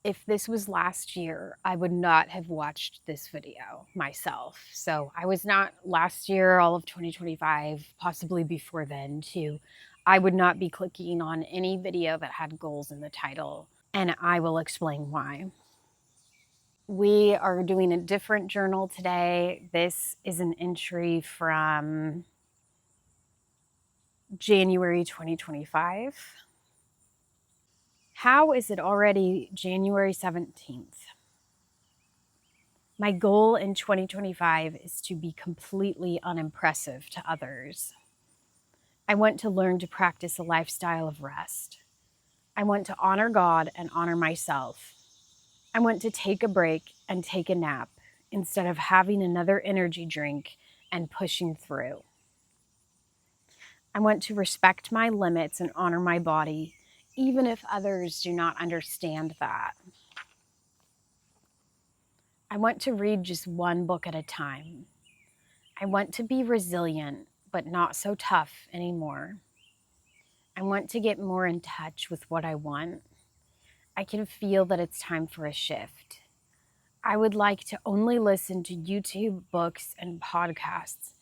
If this was last year, I would not have watched this video myself. So I was not last year, all of 2025, possibly before then too. I would not be clicking on any video that had goals in the title, and I will explain why. We are doing a different journal today. This is an entry from January 2025. How is it already January 17th? My goal in 2025 is to be completely unimpressive to others. I want to learn to practice a lifestyle of rest. I want to honor God and honor myself. I want to take a break and take a nap instead of having another energy drink and pushing through. I want to respect my limits and honor my body, even if others do not understand that. I want to read just one book at a time. I want to be resilient, but not so tough anymore. I want to get more in touch with what I want. I can feel that it's time for a shift. I would like to only listen to YouTube, books, and podcasts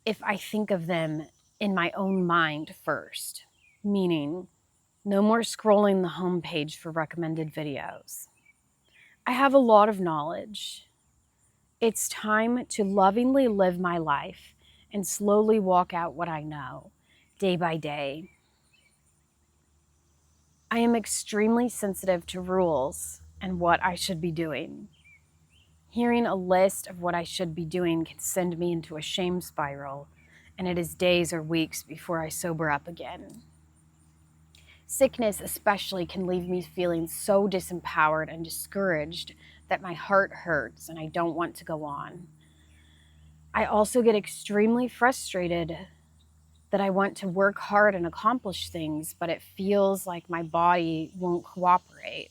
if I think of them in my own mind first, meaning no more scrolling the homepage for recommended videos. I have a lot of knowledge. It's time to lovingly live my life and slowly walk out what I know, day by day. I am extremely sensitive to rules and what I should be doing. Hearing a list of what I should be doing can send me into a shame spiral, and it is days or weeks before I sober up again. Sickness especially can leave me feeling so disempowered and discouraged that my heart hurts and I don't want to go on. I also get extremely frustrated that I want to work hard and accomplish things, but it feels like my body won't cooperate.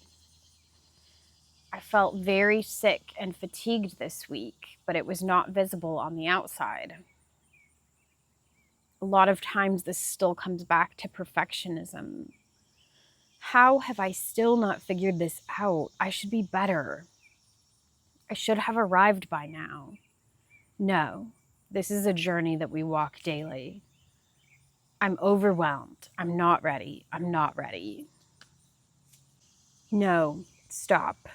I felt very sick and fatigued this week, but it was not visible on the outside. A lot of times this still comes back to perfectionism. How have I still not figured this out? I should be better. I should have arrived by now. No, this is a journey that we walk daily. I'm overwhelmed. I'm not ready. I'm not ready. No, stop.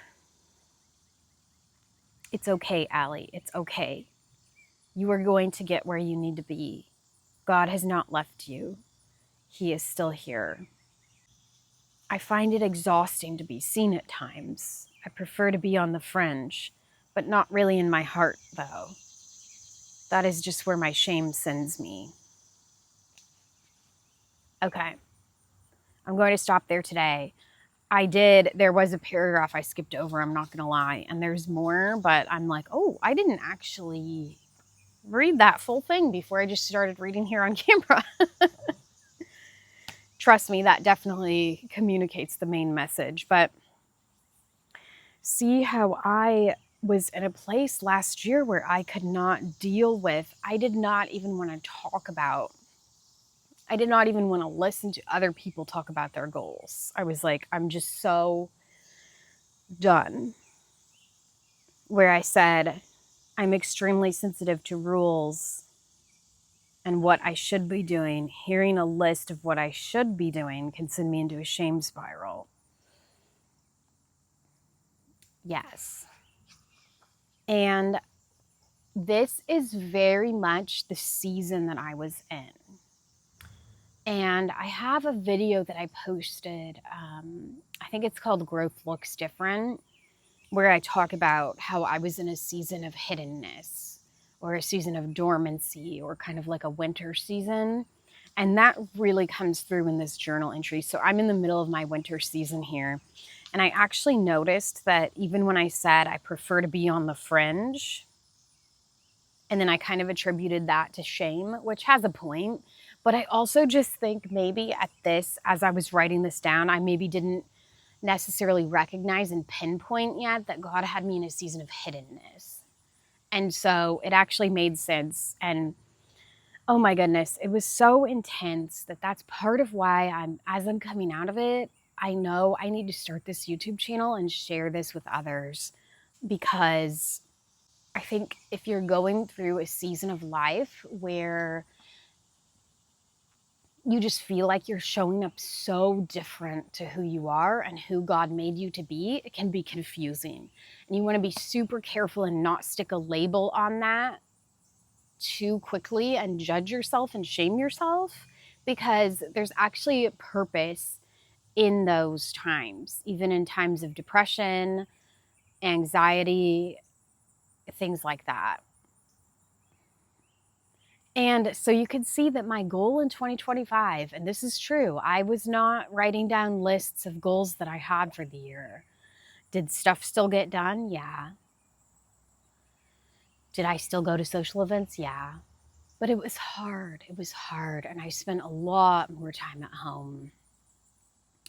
It's okay, Allie. It's okay. You are going to get where you need to be. God has not left you. He is still here. I find it exhausting to be seen at times. I prefer to be on the fringe, but not really in my heart, though. That is just where my shame sends me. Okay, I'm going to stop there today. There was a paragraph I skipped over, I'm not going to lie, and there's more, but I'm like, oh, I didn't actually read that full thing before I just started reading here on camera. Trust me, that definitely communicates the main message, but see how I was in a place last year where I could not deal with, I did not even want to talk about, I did not even want to listen to other people talk about their goals. I was like, I'm just so done. Where I said, I'm extremely sensitive to rules and what I should be doing. Hearing a list of what I should be doing can send me into a shame spiral. Yes. And this is very much the season that I was in. And I have a video that I posted, I think it's called Growth Looks Different, where I talk about how I was in a season of hiddenness or a season of dormancy or kind of like a winter season. And that really comes through in this journal entry. So I'm in the middle of my winter season here. And I actually noticed that even when I said I prefer to be on the fringe, and then I kind of attributed that to shame, which has a point. But I also just think maybe at this, as I was writing this down, I maybe didn't necessarily recognize and pinpoint yet that God had me in a season of hiddenness. And so it actually made sense. And oh my goodness, it was so intense that that's part of why as I'm coming out of it, I know I need to start this YouTube channel and share this with others, because I think if you're going through a season of life where you just feel like you're showing up so different to who you are and who God made you to be, it can be confusing. And you want to be super careful and not stick a label on that too quickly and judge yourself and shame yourself, because there's actually a purpose in those times, even in times of depression, anxiety, things like that. And so you can see that my goal in 2025, and this is true, I was not writing down lists of goals that I had for the year. Did stuff still get done? Yeah. Did I still go to social events? Yeah. But it was hard. It was hard. And I spent a lot more time at home.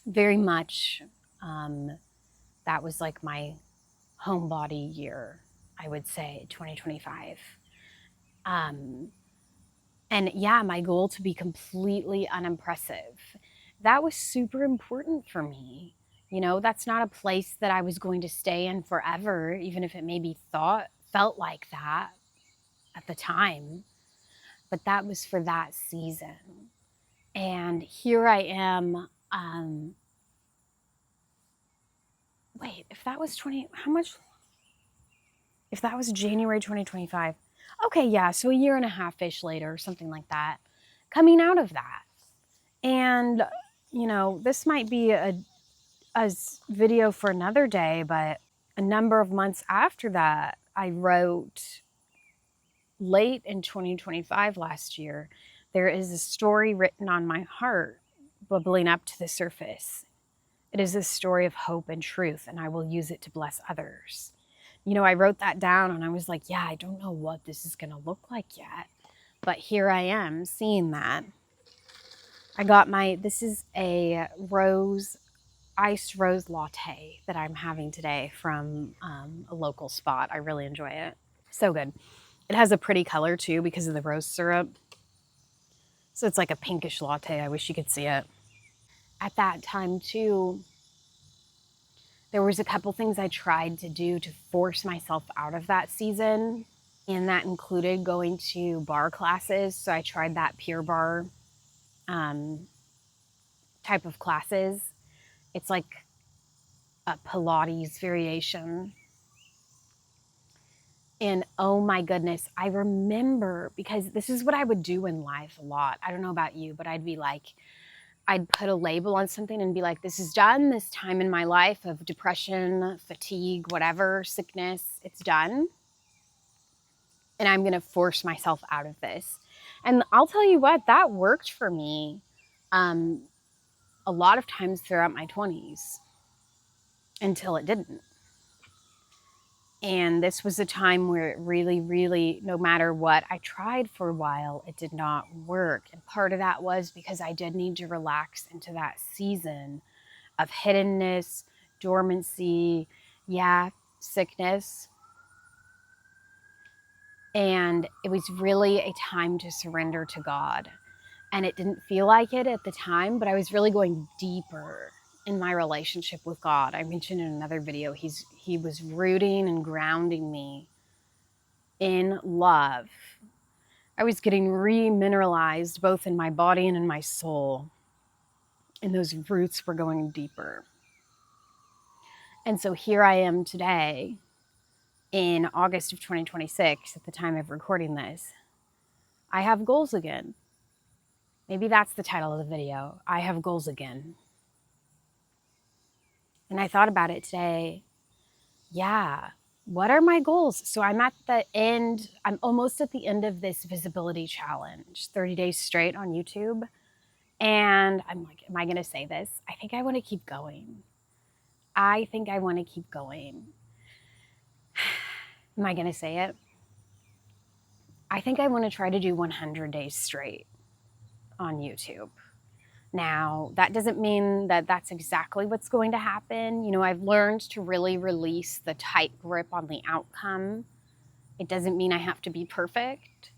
Very much, that was like my homebody year, I would say, 2025. And yeah, my goal to be completely unimpressive, that was super important for me. You know, that's not a place that I was going to stay in forever, even if it maybe felt like that at the time. But that was for that season. And here I am. Wait, if that was if that was January 2025, okay, yeah, so a year and a half-ish later, something like that, coming out of that. And, you know, this might be a video for another day, but a number of months after that, I wrote, late in 2025 last year, there is a story written on my heart, bubbling up to the surface. It is a story of hope and truth, and I will use it to bless others. You know, I wrote that down and I was like, yeah, I don't know what this is going to look like yet. But here I am seeing that. I got this is a iced rose latte that I'm having today from a local spot. I really enjoy it. So good. It has a pretty color too because of the rose syrup. So it's like a pinkish latte. I wish you could see it. At that time too, there was a couple things I tried to do to force myself out of that season. And that included going to barre classes. So I tried that Pure Barre type of classes. It's like a Pilates variation. And oh my goodness, I remember, because this is what I would do in life a lot. I don't know about you, but I'd be like, I'd put a label on something and be like, this is done. This time in my life of depression, fatigue, whatever, sickness, it's done. And I'm going to force myself out of this. And I'll tell you what, that worked for me a lot of times throughout my 20s until it didn't. And this was a time where it really, really, no matter what I tried for a while, it did not work. And part of that was because I did need to relax into that season of hiddenness, dormancy, sickness. And it was really a time to surrender to God. And it didn't feel like it at the time, but I was really going deeper in my relationship with God. I mentioned in another video, he was rooting and grounding me in love. I was getting remineralized both in my body and in my soul. And those roots were going deeper. And so here I am today in August of 2026, at the time of recording this. I have goals again. Maybe that's the title of the video. I have goals again. And I thought about it today. Yeah, what are my goals? So I'm at the end. I'm almost at the end of this visibility challenge, 30 days straight on YouTube. And I'm like, am I going to say this? I think I want to keep going. I think I want to keep going. Am I going to say it? I think I want to try to do 100 days straight on YouTube. Now, that doesn't mean that that's exactly what's going to happen. You know, I've learned to really release the tight grip on the outcome. It doesn't mean I have to be perfect.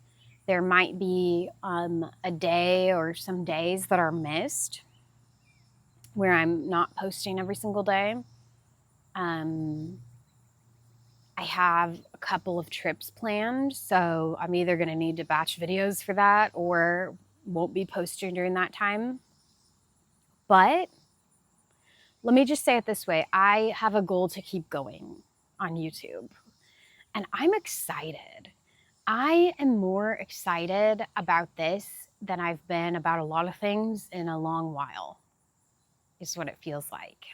There might be a day or some days that are missed. where I'm not posting every single day. I have a couple of trips planned, so I'm either going to need to batch videos for that or won't be posting during that time. But let me just say it this way. I have a goal to keep going on YouTube, and I'm excited. I am more excited about this than I've been about a lot of things in a long while, is what it feels like.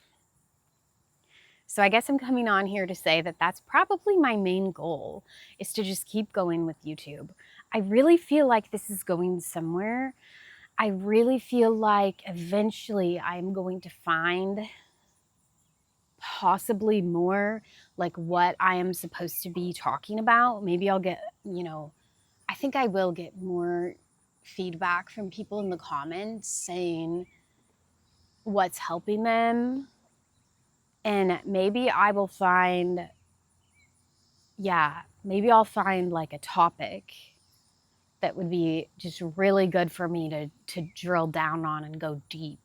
So I guess I'm coming on here to say that that's probably my main goal, is to just keep going with YouTube. I really feel like this is going somewhere. I really feel like eventually I'm going to find possibly more like what I am supposed to be talking about. Maybe I'll get, I think I will get more feedback from people in the comments saying what's helping them. And maybe I will find, maybe I'll find like a topic that would be just really good for me to drill down on and go deep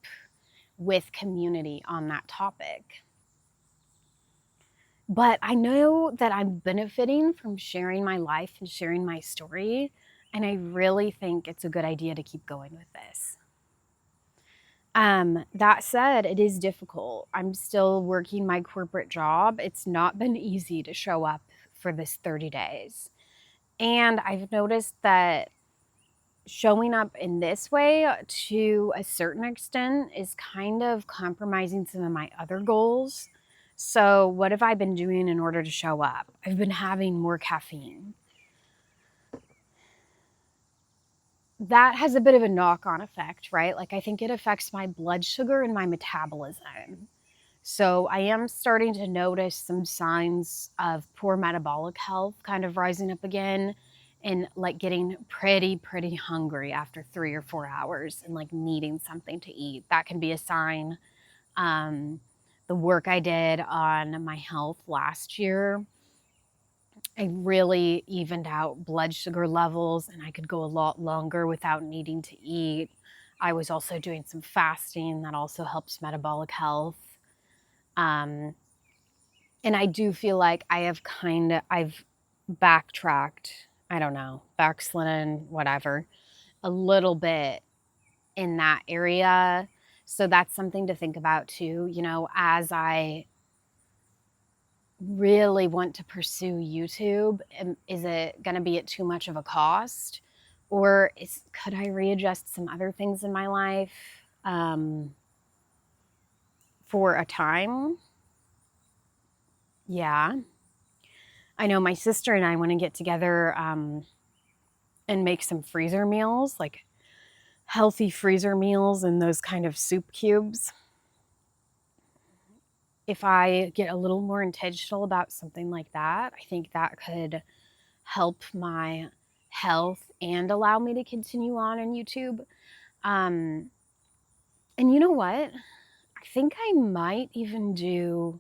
with community on that topic. But I know that I'm benefiting from sharing my life and sharing my story, and I really think it's a good idea to keep going with this. That said, it is difficult. I'm still working my corporate job. It's not been easy to show up for this 30 days. And I've noticed that showing up in this way to a certain extent is kind of compromising some of my other goals. So, what have I been doing in order to show up? I've been having more caffeine. That has a bit of a knock-on effect, right? Like, I think it affects my blood sugar and my metabolism. So, I am starting to notice some signs of poor metabolic health kind of rising up again, and like getting pretty hungry after 3 or 4 hours and like needing something to eat. That can be a sign. The work I did on my health last year, I really evened out blood sugar levels, and I could go a lot longer without needing to eat. I was also doing some fasting that also helps metabolic health. And I do feel like I've backtracked, I don't know, backslidden, whatever, a little bit in that area. So that's something to think about too, as I really want to pursue YouTube. Is it going to be at too much of a cost? Or could I readjust some other things in my life for a time? Yeah. I know my sister and I want to get together and make some freezer meals, like healthy freezer meals and those kind of soup cubes. If I get a little more intentional about something like that, I think that could help my health and allow me to continue on YouTube. And you know what? I think I might even do,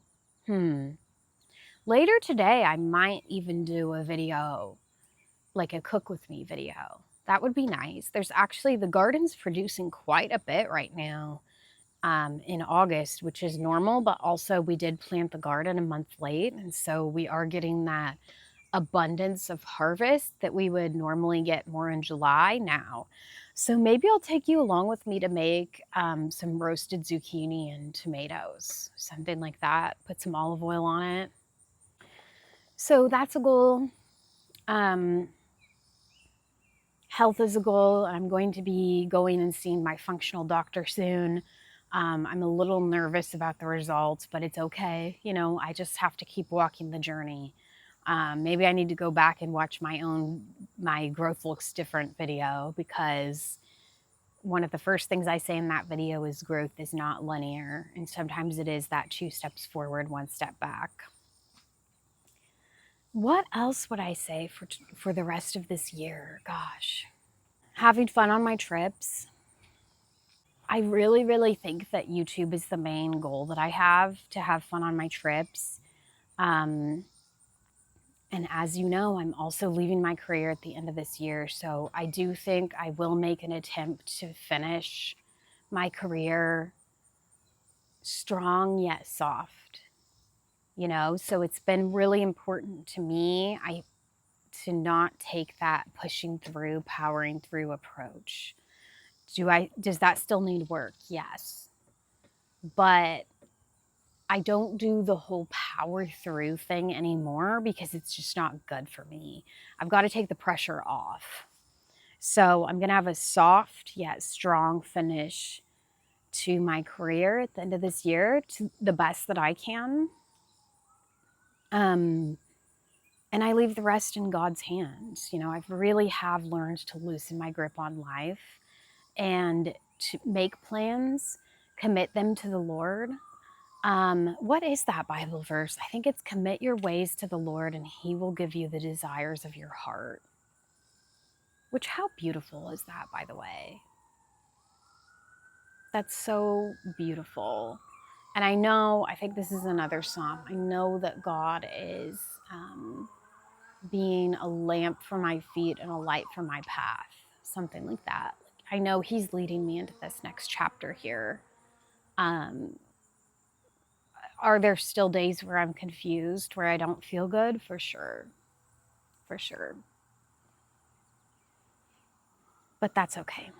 later today, I might even do a video, like a cook with me video. That would be nice. There's actually, the garden's producing quite a bit right now in August, which is normal, but also we did plant the garden a month late. And so we are getting that abundance of harvest that we would normally get more in July now. So maybe I'll take you along with me to make some roasted zucchini and tomatoes, something like that. Put some olive oil on it. So that's a goal. Health is a goal. I'm going to be going and seeing my functional doctor soon. I'm a little nervous about the results, but it's okay. I just have to keep walking the journey. Maybe I need to go back and watch my growth looks different video, because one of the first things I say in that video is growth is not linear. And sometimes it is that 2 steps forward, 1 step back. What else would I say for the rest of this year? Gosh, having fun on my trips. I really think that YouTube is the main goal that I have, to have fun on my trips. And as you know, I'm also leaving my career at the end of this year. So I do think I will make an attempt to finish my career strong yet soft, you know? So it's been really important to me to not take that pushing through, powering through approach. Does that still need work? Yes. But I don't do the whole power through thing anymore because it's just not good for me. I've got to take the pressure off. So I'm going to have a soft yet strong finish to my career at the end of this year, to the best that I can. And I leave the rest in God's hands. You know, I really have learned to loosen my grip on life and to make plans, commit them to the Lord. What is that Bible verse? I think it's commit your ways to the Lord and he will give you the desires of your heart. Which, how beautiful is that, by the way? That's so beautiful. And I think this is another psalm. I know that God is being a lamp for my feet and a light for my path. Something like that. I know he's leading me into this next chapter here. Are there still days where I'm confused, where I don't feel good? For sure. For sure. But that's okay.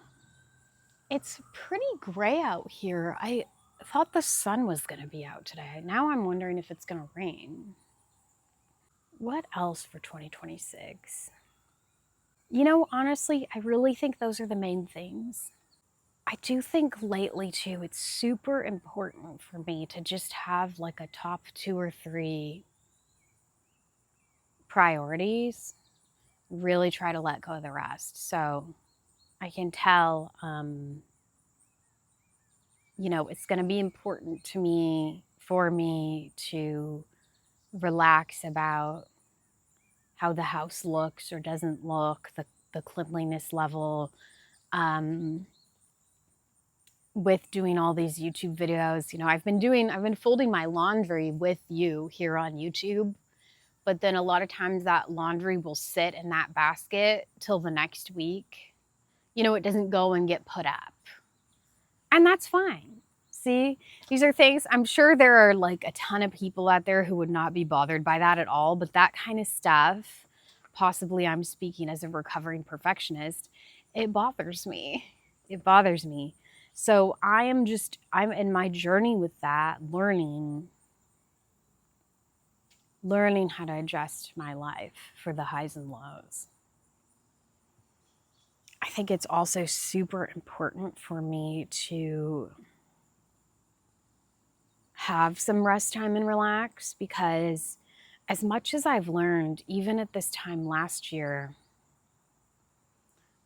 It's pretty gray out here. I thought the sun was going to be out today. Now I'm wondering if it's going to rain. What else for 2026? You know, honestly, I really think those are the main things. I do think lately, too, it's super important for me to just have like a top 2 or 3 priorities, really try to let go of the rest. So I can tell, you know, it's going to be important to me, for me to relax about how the house looks or doesn't look, the cleanliness level, with doing all these YouTube videos. You know, I've been folding my laundry with you here on YouTube, but then a lot of times that laundry will sit in that basket till the next week. You know, it doesn't go and get put up. And that's fine. See, these are things, I'm sure there are like a ton of people out there who would not be bothered by that at all, but that kind of stuff, possibly I'm speaking as a recovering perfectionist, it bothers me. It bothers me. So I'm in my journey with that, learning how to adjust my life for the highs and lows. I think it's also super important for me to have some rest time and relax, because as much as I've learned, even at this time last year,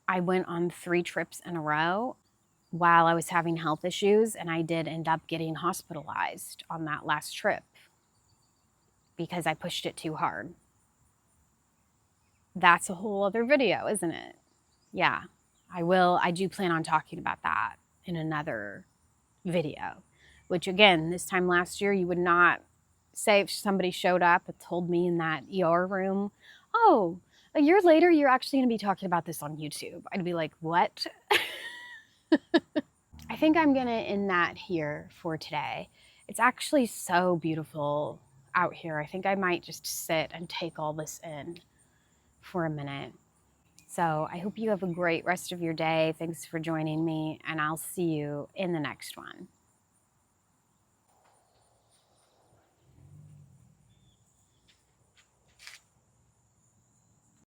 I went on 3 trips in a row while I was having health issues, and I did end up getting hospitalized on that last trip because I pushed it too hard. That's a whole other video, isn't it? Yeah, I do plan on talking about that in another video, which again, this time last year, you would not say if somebody showed up and told me in that ER room, oh, a year later, you're actually going to be talking about this on YouTube. I'd be like, what? I think I'm going to end that here for today. It's actually so beautiful out here. I think I might just sit and take all this in for a minute. So I hope you have a great rest of your day. Thanks for joining me, and I'll see you in the next one.